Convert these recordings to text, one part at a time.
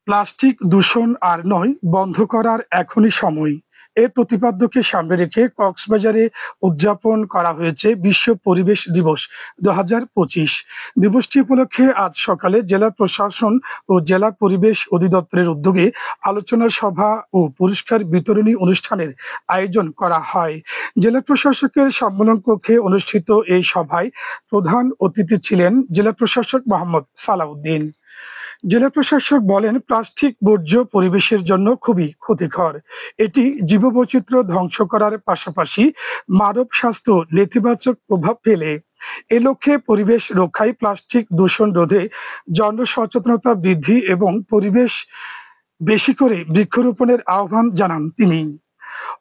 Plastic দূষণ আর নয়, বন্ধ করার এখনই সময়। এর প্রতিপাদ্যকে সামনে রেখে কক্সবাজারে উদযাপন করা হয়েছে বিশ্ব পরিবেশ দিবস 2025। দিবসটি উপলক্ষে আজ সকালে জেলা প্রশাসন ও জেলা পরিবেশ অধিদপ্তরের উদ্যোগে আলোচনা সভা ও পুরস্কার বিতরণী অনুষ্ঠানের আয়োজন করা হয়। জেলা প্রশাসকের সম্মেলন কক্ষে অনুষ্ঠিত এই সভায় প্রধান অতিথি ছিলেন জেলা প্রশাসক মোহাম্মদ সালাউদ্দিন। জেলা প্রশাসক বলেন, প্লাস্টিক বর্জ্য পরিবেশের জন্য খুবই ক্ষতিকর। এটি জীববৈচিত্র্য ধ্বংস করার পাশাপাশি মানব স্বাস্থ্য নেতিবাচক প্রভাব ফেলে। এ লক্ষ্যে পরিবেশ রক্ষায় প্লাস্টিক দূষণ রোধে জনসচেতনতা বৃদ্ধি এবং পরিবেশ বেশি করে বৃক্ষরোপণের আহ্বান জানান তিনি।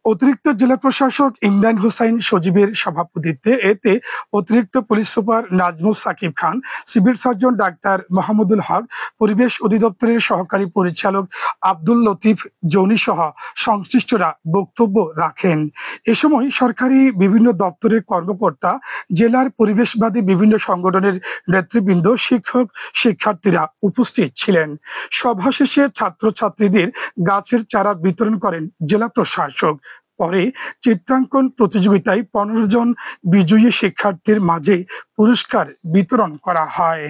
অতিরিক্ত জেলা প্রশাসক ইমরান হোসাইন সজীবের সভাপতিত্বে এতে অতিরিক্ত police super Nazmul Shakib Khan, civil surgeon doctor Mahmudul Haque, পরিবেশ অধিদপ্তরের সহকারী পরিচালক আব্দুল লতিফ জৌনি সহ সংশ্লিষ্টরা বক্তব্য রাখেন। এ সময় সরকারি বিভিন্ন দপ্তরের কর্মকর্তা, জেলার পরিবেশবাদী বিভিন্ন সংগঠনের নেতৃবৃন্দ, শিক্ষক, শিক্ষার্থীরা উপস্থিত ছিলেন। সভা শেষে ছাত্রছাত্রীদের গাছের চারা বিতরণ করেন জেলা প্রশাসক। পরে চিত্রাঙ্কন প্রতিযোগিতায় 15 জন বিজয়ী শিক্ষার্থীর মাঝে পুরস্কার বিতরণ করা হয়।